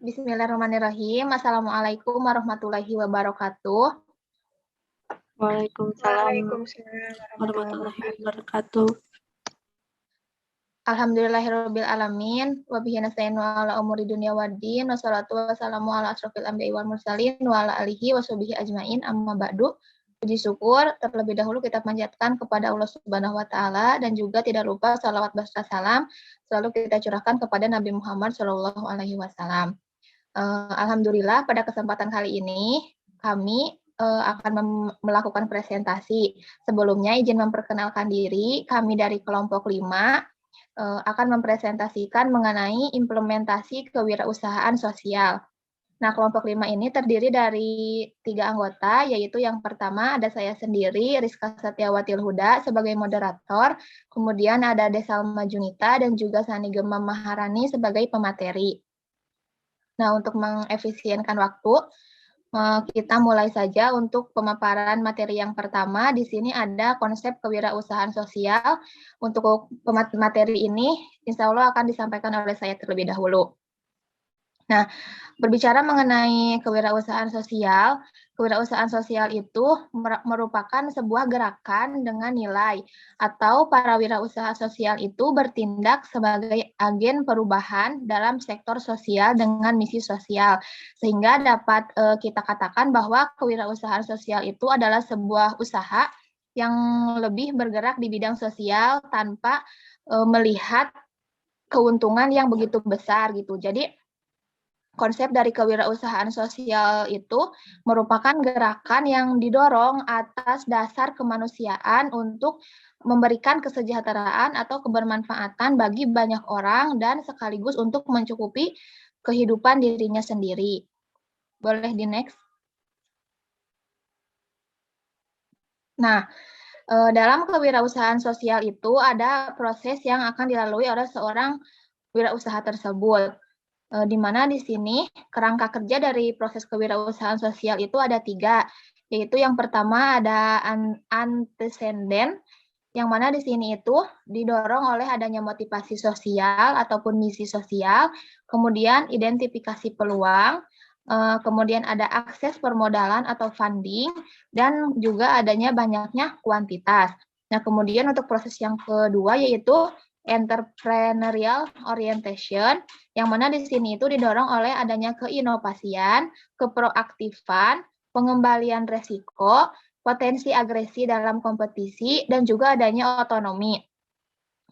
Bismillahirrahmanirrahim. Assalamualaikum warahmatullahi wabarakatuh. Waalaikumsalam Waalaikumsalam warahmatullahi wabarakatuh. Alhamdulillahirabbil alamin wa bihi nasta'inu ala umuri dunya waddin wassalatu wassalamu ala asrofil anbiya'i wal mursalin wa ala alihi washabihi ajmain amma ba'du. Puji syukur terlebih dahulu kita panjatkan kepada Allah Subhanahu wa taala dan juga tidak lupa salawat beserta salam selalu kita curahkan kepada Nabi Muhammad sallallahu alaihi wasallam. Alhamdulillah pada kesempatan kali ini kami akan melakukan presentasi. Sebelumnya izin memperkenalkan diri, kami dari kelompok 5 akan mempresentasikan mengenai implementasi kewirausahaan sosial. Nah, kelompok 5 ini terdiri dari 3 anggota, yaitu yang pertama ada saya sendiri, Rizka Setiawatil Huda sebagai moderator, kemudian ada Desalma Junita dan juga Sani Gema Maharani sebagai pemateri. Nah, untuk mengefisienkan waktu, kita mulai saja untuk pemaparan materi yang pertama. Di sini ada konsep kewirausahaan sosial. Untuk materi ini, insya Allah akan disampaikan oleh saya terlebih dahulu. Nah, berbicara mengenai kewirausahaan sosial itu merupakan sebuah gerakan dengan nilai atau para wirausaha sosial itu bertindak sebagai agen perubahan dalam sektor sosial dengan misi sosial. Sehingga dapat kita katakan bahwa kewirausahaan sosial itu adalah sebuah usaha yang lebih bergerak di bidang sosial tanpa melihat keuntungan yang begitu besar gitu. Jadi konsep dari kewirausahaan sosial itu merupakan gerakan yang didorong atas dasar kemanusiaan untuk memberikan kesejahteraan atau kebermanfaatan bagi banyak orang dan sekaligus untuk mencukupi kehidupan dirinya sendiri. Boleh di next? Nah, dalam kewirausahaan sosial itu ada proses yang akan dilalui oleh seorang wirausaha tersebut. Di mana di sini kerangka kerja dari proses kewirausahaan sosial itu ada 3, yaitu yang pertama ada antecedent, yang mana di sini itu didorong oleh adanya motivasi sosial ataupun misi sosial, kemudian identifikasi peluang, kemudian ada akses permodalan atau funding, dan juga adanya banyaknya kuantitas. Nah, kemudian untuk proses yang kedua yaitu entrepreneurial orientation, yang mana di sini itu didorong oleh adanya keinovasian, keproaktifan, pengembalian resiko, potensi agresi dalam kompetisi, dan juga adanya otonomi.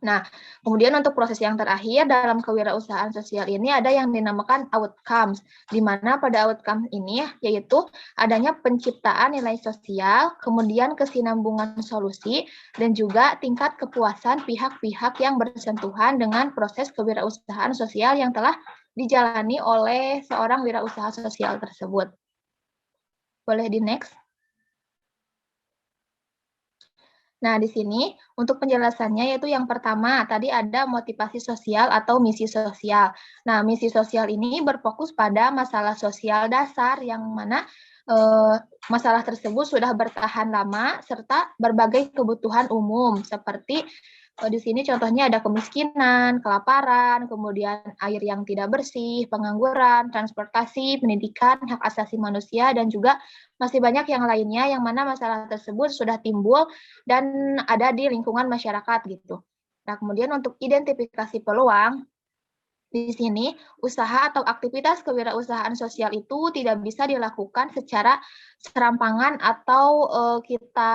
Nah, kemudian untuk proses yang terakhir dalam kewirausahaan sosial ini ada yang dinamakan outcomes, di mana pada outcomes ini yaitu adanya penciptaan nilai sosial, kemudian kesinambungan solusi, dan juga tingkat kepuasan pihak-pihak yang bersentuhan dengan proses kewirausahaan sosial yang telah dijalani oleh seorang wirausaha sosial tersebut. Boleh di next? Nah, di sini untuk penjelasannya yaitu yang pertama, tadi ada motivasi sosial atau misi sosial. Nah, misi sosial ini berfokus pada masalah sosial dasar yang mana masalah tersebut sudah bertahan lama serta berbagai kebutuhan umum seperti di sini contohnya ada kemiskinan, kelaparan, kemudian air yang tidak bersih, pengangguran, transportasi, pendidikan, hak asasi manusia, dan juga masih banyak yang lainnya yang mana masalah tersebut sudah timbul dan ada di lingkungan masyarakat gitu. Nah, kemudian untuk identifikasi peluang, di sini usaha atau aktivitas kewirausahaan sosial itu tidak bisa dilakukan secara serampangan atau kita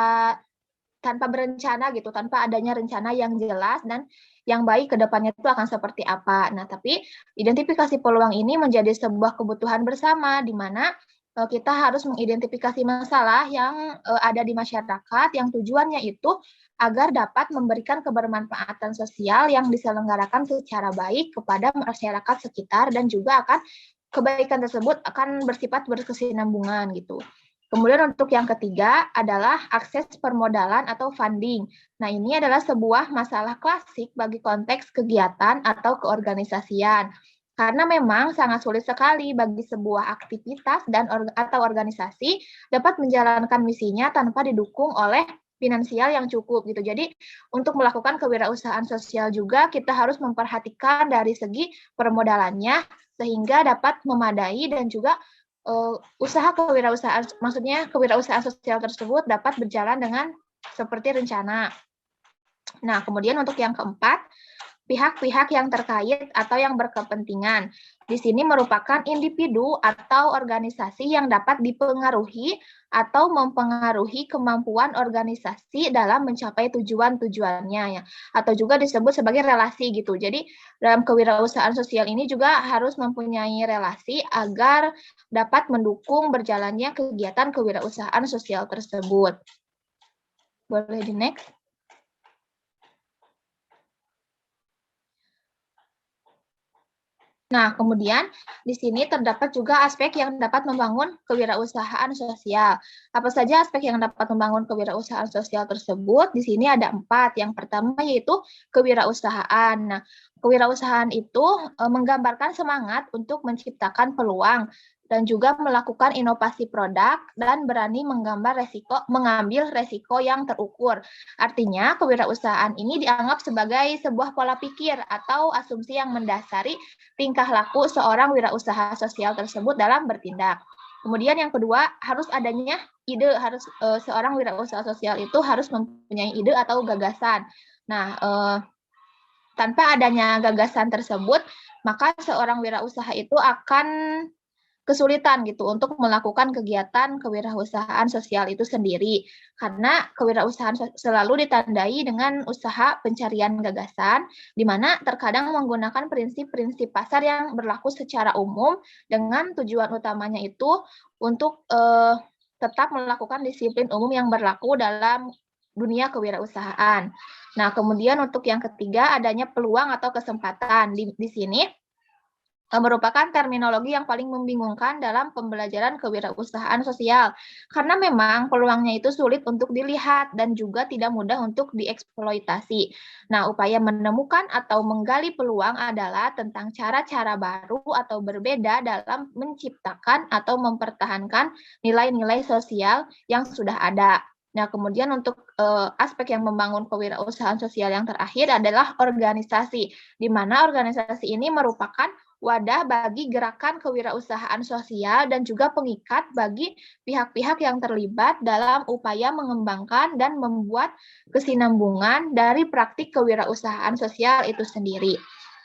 tanpa berencana gitu, tanpa adanya rencana yang jelas dan yang baik ke depannya itu akan seperti apa. Nah, tapi identifikasi peluang ini menjadi sebuah kebutuhan bersama di mana kita harus mengidentifikasi masalah yang ada di masyarakat yang tujuannya itu agar dapat memberikan kebermanfaatan sosial yang diselenggarakan secara baik kepada masyarakat sekitar dan juga akan kebaikan tersebut akan bersifat berkesinambungan gitu. Kemudian untuk yang ketiga adalah akses permodalan atau funding. Nah, ini adalah sebuah masalah klasik bagi konteks kegiatan atau keorganisasian. Karena memang sangat sulit sekali bagi sebuah aktivitas dan atau organisasi dapat menjalankan misinya tanpa didukung oleh finansial yang cukup gitu. Jadi untuk melakukan kewirausahaan sosial juga kita harus memperhatikan dari segi permodalannya sehingga dapat memadai dan juga usaha kewirausahaan, maksudnya kewirausahaan sosial tersebut dapat berjalan dengan seperti rencana. Nah, kemudian untuk yang keempat, pihak-pihak yang terkait atau yang berkepentingan. Di sini merupakan individu atau organisasi yang dapat dipengaruhi atau mempengaruhi kemampuan organisasi dalam mencapai tujuan-tujuannya ya. Atau juga disebut sebagai relasi gitu. Jadi dalam kewirausahaan sosial ini juga harus mempunyai relasi agar dapat mendukung berjalannya kegiatan kewirausahaan sosial tersebut. Boleh di next? Nah, kemudian di sini terdapat juga aspek yang dapat membangun kewirausahaan sosial. Apa saja aspek yang dapat membangun kewirausahaan sosial tersebut? Di sini ada 4. Yang pertama yaitu kewirausahaan. Nah, kewirausahaan itu menggambarkan semangat untuk menciptakan peluang dan juga melakukan inovasi produk dan berani mengambil resiko yang terukur. Artinya, kewirausahaan ini dianggap sebagai sebuah pola pikir atau asumsi yang mendasari tingkah laku seorang wirausaha sosial tersebut dalam bertindak. Kemudian yang kedua, harus adanya ide, harus seorang wirausaha sosial itu harus mempunyai ide atau gagasan. Nah, tanpa adanya gagasan tersebut, maka seorang wirausaha itu akan kesulitan gitu untuk melakukan kegiatan kewirausahaan sosial itu sendiri, karena kewirausahaan selalu ditandai dengan usaha pencarian gagasan, di mana terkadang menggunakan prinsip-prinsip pasar yang berlaku secara umum dengan tujuan utamanya itu untuk tetap melakukan disiplin umum yang berlaku dalam dunia kewirausahaan. Nah, kemudian untuk yang ketiga adanya peluang atau kesempatan di sini merupakan terminologi yang paling membingungkan dalam pembelajaran kewirausahaan sosial. Karena memang peluangnya itu sulit untuk dilihat dan juga tidak mudah untuk dieksploitasi. Nah, upaya menemukan atau menggali peluang adalah tentang cara-cara baru atau berbeda dalam menciptakan atau mempertahankan nilai-nilai sosial yang sudah ada. Nah, kemudian untuk aspek yang membangun kewirausahaan sosial yang terakhir adalah organisasi, di mana organisasi ini merupakan wadah bagi gerakan kewirausahaan sosial dan juga pengikat bagi pihak-pihak yang terlibat dalam upaya mengembangkan dan membuat kesinambungan dari praktik kewirausahaan sosial itu sendiri.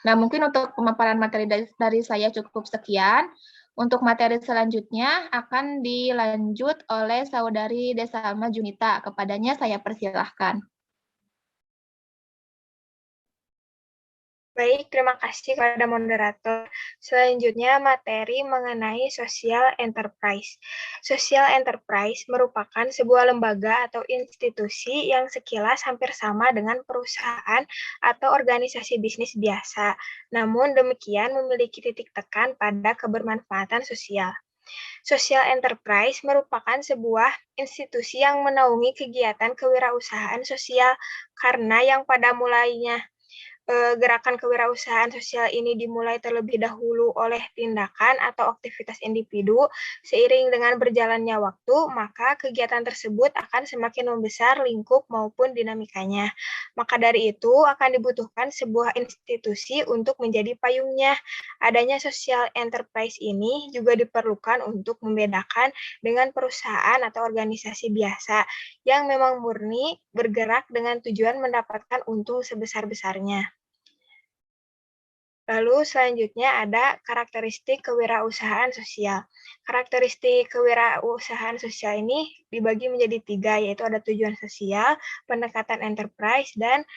Nah, mungkin untuk pemaparan materi dari saya cukup sekian. Untuk materi selanjutnya akan dilanjut oleh Saudari Desalma Junita. Kepadanya saya persilahkan. Baik, terima kasih kepada moderator. Selanjutnya, materi mengenai social enterprise. Social enterprise merupakan sebuah lembaga atau institusi yang sekilas hampir sama dengan perusahaan atau organisasi bisnis biasa. Namun demikian memiliki titik tekan pada kebermanfaatan sosial. Social enterprise merupakan sebuah institusi yang menaungi kegiatan kewirausahaan sosial karena yang pada mulainya gerakan kewirausahaan sosial ini dimulai terlebih dahulu oleh tindakan atau aktivitas individu, seiring dengan berjalannya waktu, maka kegiatan tersebut akan semakin membesar lingkup maupun dinamikanya. Maka dari itu akan dibutuhkan sebuah institusi untuk menjadi payungnya. Adanya social enterprise ini juga diperlukan untuk membedakan dengan perusahaan atau organisasi biasa yang memang murni bergerak dengan tujuan mendapatkan untung sebesar-besarnya. Lalu selanjutnya ada karakteristik kewirausahaan sosial. Karakteristik kewirausahaan sosial ini dibagi menjadi 3, yaitu ada tujuan sosial, pendekatan enterprise, dan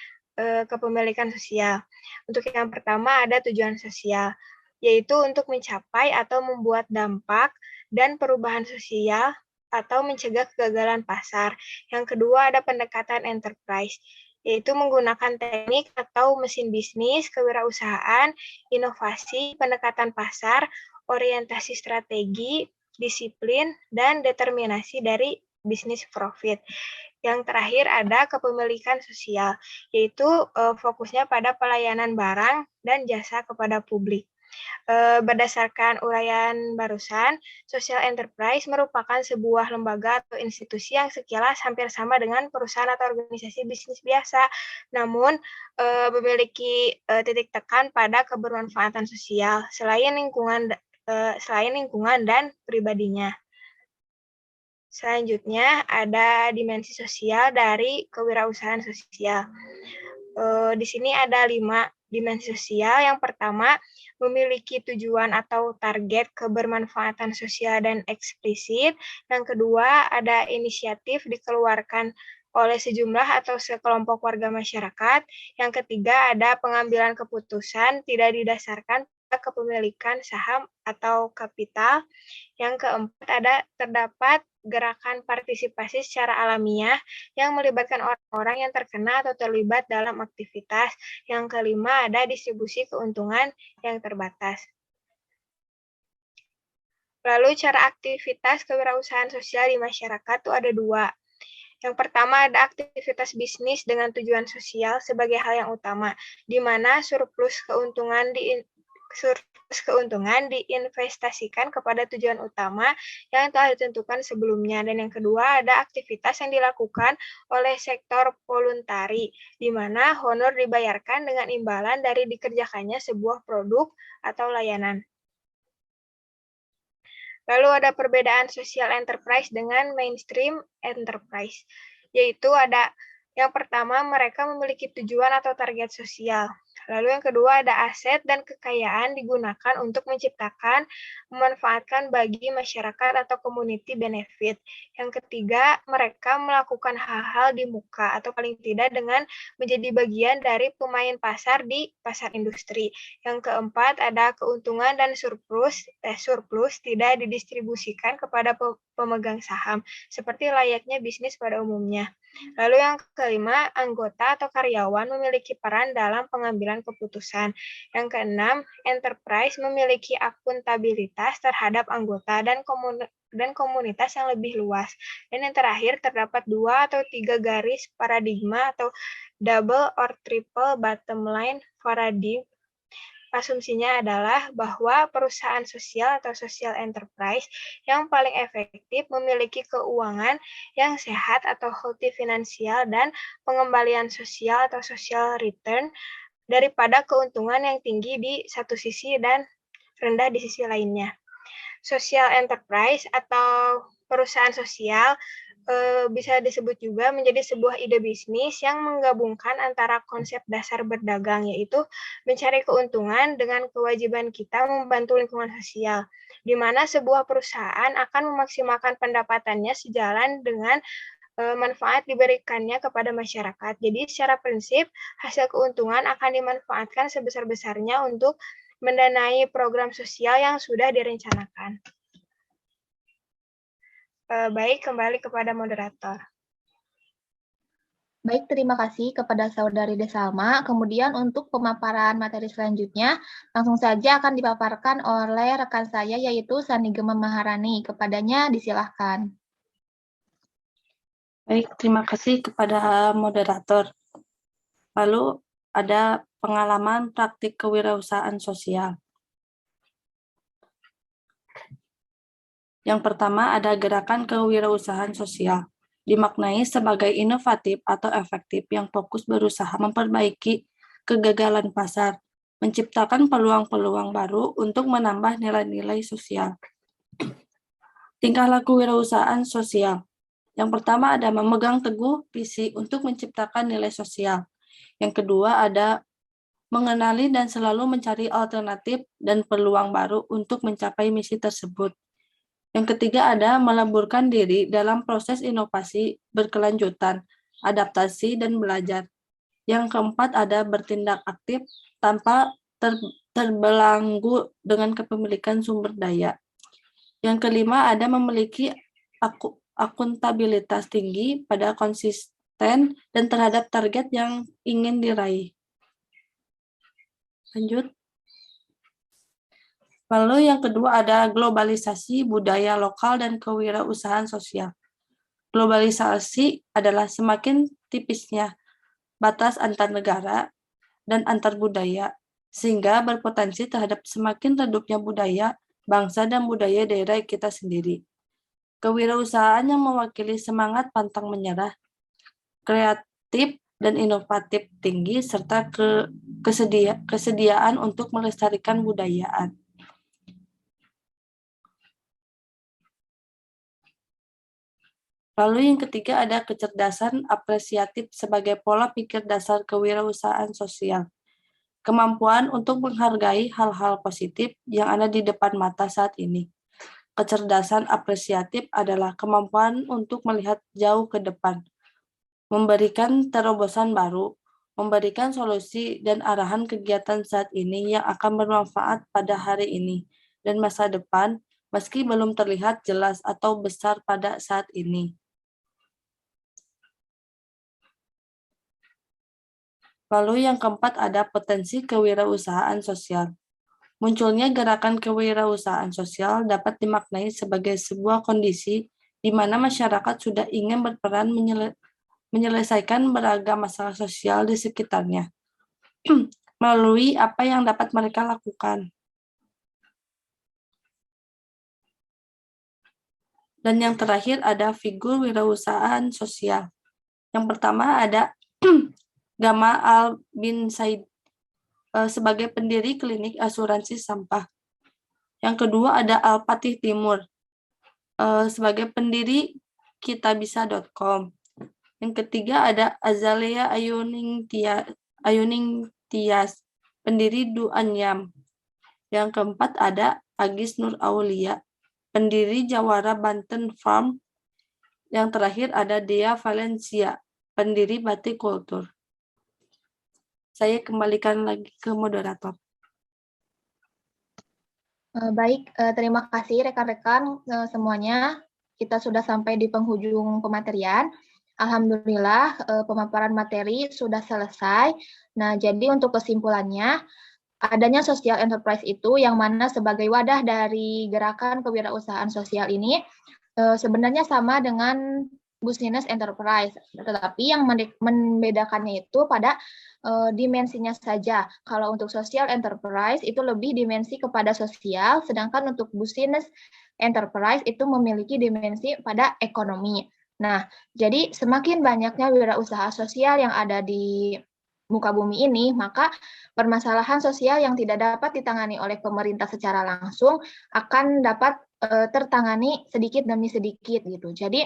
kepemilikan sosial. Untuk yang pertama ada tujuan sosial, yaitu untuk mencapai atau membuat dampak dan perubahan sosial atau mencegah kegagalan pasar. Yang kedua ada pendekatan enterprise, yaitu menggunakan teknik atau mesin bisnis, kewirausahaan, inovasi, pendekatan pasar, orientasi strategi, disiplin, dan determinasi dari bisnis profit. Yang terakhir ada kepemilikan sosial, yaitu fokusnya pada pelayanan barang dan jasa kepada publik. Berdasarkan uraian barusan, social enterprise merupakan sebuah lembaga atau institusi yang sekilas hampir sama dengan perusahaan atau organisasi bisnis biasa, namun memiliki titik tekan pada kebermanfaatan sosial selain lingkungan dan pribadinya. Selanjutnya ada dimensi sosial dari kewirausahaan sosial. Di sini ada 5 dimensi sosial. Yang pertama, memiliki tujuan atau target kebermanfaatan sosial dan eksplisit. Yang kedua, ada inisiatif dikeluarkan oleh sejumlah atau sekelompok warga masyarakat. Yang ketiga, ada pengambilan keputusan tidak didasarkan pada kepemilikan saham atau kapital. Yang keempat, terdapat gerakan partisipasi secara alamiah yang melibatkan orang-orang yang terkena atau terlibat dalam aktivitas. Yang kelima, ada distribusi keuntungan yang terbatas. Lalu cara aktivitas kewirausahaan sosial di masyarakat itu ada 2. Yang pertama ada aktivitas bisnis dengan tujuan sosial sebagai hal yang utama, di mana surplus keuntungan diinvestasikan kepada tujuan utama yang telah ditentukan sebelumnya. Dan yang kedua, ada aktivitas yang dilakukan oleh sektor voluntari, di mana honor dibayarkan dengan imbalan dari dikerjakannya sebuah produk atau layanan. Lalu ada perbedaan social enterprise dengan mainstream enterprise, yaitu ada yang pertama, mereka memiliki tujuan atau target sosial. Lalu yang kedua, ada aset dan kekayaan digunakan untuk menciptakan, memanfaatkan bagi masyarakat atau community benefit. Yang ketiga, mereka melakukan hal-hal di muka atau paling tidak dengan menjadi bagian dari pemain pasar di pasar industri. Yang keempat, ada keuntungan dan surplus tidak didistribusikan kepada pemegang saham, seperti layaknya bisnis pada umumnya. Lalu yang kelima, anggota atau karyawan memiliki peran dalam pengambilan keputusan. Yang keenam, enterprise memiliki akuntabilitas terhadap anggota dan komunitas yang lebih luas. Dan yang terakhir, terdapat 2 atau 3 garis paradigma atau double or triple bottom line paradigm. Asumsinya adalah bahwa perusahaan sosial atau social enterprise yang paling efektif memiliki keuangan yang sehat atau healthy finansial dan pengembalian sosial atau social return daripada keuntungan yang tinggi di satu sisi dan rendah di sisi lainnya. Social enterprise atau perusahaan sosial bisa disebut juga menjadi sebuah ide bisnis yang menggabungkan antara konsep dasar berdagang, yaitu mencari keuntungan dengan kewajiban kita membantu lingkungan sosial, di mana sebuah perusahaan akan memaksimalkan pendapatannya sejalan dengan manfaat diberikannya kepada masyarakat. Jadi secara prinsip, hasil keuntungan akan dimanfaatkan sebesar-besarnya untuk mendanai program sosial yang sudah direncanakan. Baik, kembali kepada moderator. Baik, terima kasih kepada Saudari Desalma. Kemudian untuk pemaparan materi selanjutnya, langsung saja akan dipaparkan oleh rekan saya, yaitu Sanigema Maharani. Kepadanya disilahkan. Baik, terima kasih kepada moderator. Lalu ada pengalaman praktik kewirausahaan sosial. Yang pertama ada gerakan kewirausahaan sosial, dimaknai sebagai inovatif atau efektif yang fokus berusaha memperbaiki kegagalan pasar, menciptakan peluang-peluang baru untuk menambah nilai-nilai sosial. Tingkah laku wirausahaan sosial. Yang pertama ada memegang teguh visi untuk menciptakan nilai sosial. Yang kedua ada mengenali dan selalu mencari alternatif dan peluang baru untuk mencapai misi tersebut. Yang ketiga ada meleburkan diri dalam proses inovasi berkelanjutan, adaptasi, dan belajar. Yang keempat ada bertindak aktif tanpa terbelenggu dengan kepemilikan sumber daya. Yang kelima ada memiliki akuntabilitas tinggi pada konsisten dan terhadap target yang ingin diraih. Lanjut. Lalu yang kedua ada globalisasi budaya lokal dan kewirausahaan sosial. Globalisasi adalah semakin tipisnya batas antar negara dan antar budaya sehingga berpotensi terhadap semakin redupnya budaya, bangsa, dan budaya daerah kita sendiri. Kewirausahaan yang mewakili semangat pantang menyerah, kreatif dan inovatif tinggi, serta kesediaan untuk melestarikan budayaan. Lalu yang ketiga ada kecerdasan apresiatif sebagai pola pikir dasar kewirausahaan sosial. Kemampuan untuk menghargai hal-hal positif yang ada di depan mata saat ini. Kecerdasan apresiatif adalah kemampuan untuk melihat jauh ke depan, memberikan terobosan baru, memberikan solusi dan arahan kegiatan saat ini yang akan bermanfaat pada hari ini dan masa depan, meski belum terlihat jelas atau besar pada saat ini. Lalu yang keempat ada potensi kewirausahaan sosial. Munculnya gerakan kewirausahaan sosial dapat dimaknai sebagai sebuah kondisi di mana masyarakat sudah ingin berperan menyelesaikan beragam masalah sosial di sekitarnya melalui apa yang dapat mereka lakukan. Dan yang terakhir ada figur wirausahaan sosial. Yang pertama ada Gamal Al bin Said sebagai pendiri klinik asuransi sampah. Yang kedua ada Al-Fatih Timur sebagai pendiri kitabisa.com. Yang ketiga ada Azalea Ayuning Tias, pendiri Duanyam. Yang keempat ada Agis Nur Aulia, pendiri Jawara Banten Farm. Yang terakhir ada Dea Valencia, pendiri Batik Kultur. Saya kembalikan lagi ke moderator. Baik, terima kasih rekan-rekan semuanya. Kita sudah sampai di penghujung pematerian. Alhamdulillah, pemaparan materi sudah selesai. Nah, jadi untuk kesimpulannya, adanya social enterprise itu yang mana sebagai wadah dari gerakan kewirausahaan sosial ini sebenarnya sama dengan business enterprise, tetapi yang membedakannya itu pada dimensinya saja. Kalau untuk social enterprise itu lebih dimensi kepada sosial, sedangkan untuk business enterprise itu memiliki dimensi pada ekonomi. Nah, jadi semakin banyaknya wirausaha sosial yang ada di muka bumi ini, maka permasalahan sosial yang tidak dapat ditangani oleh pemerintah secara langsung akan dapat tertangani sedikit demi sedikit gitu. Jadi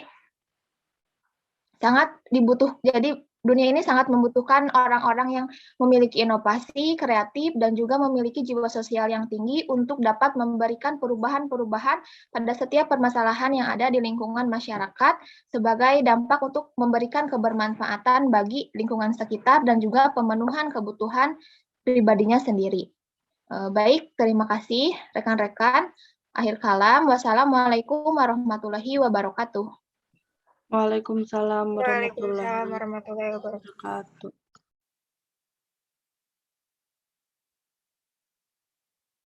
dunia ini sangat membutuhkan orang-orang yang memiliki inovasi, kreatif, dan juga memiliki jiwa sosial yang tinggi untuk dapat memberikan perubahan-perubahan pada setiap permasalahan yang ada di lingkungan masyarakat sebagai dampak untuk memberikan kebermanfaatan bagi lingkungan sekitar dan juga pemenuhan kebutuhan pribadinya sendiri. Baik, terima kasih rekan-rekan. Akhir kalam, wassalamualaikum warahmatullahi wabarakatuh. Waalaikumsalam warahmatullahi Waalaikumsalam warahmatullahi wabarakatuh. wabarakatuh.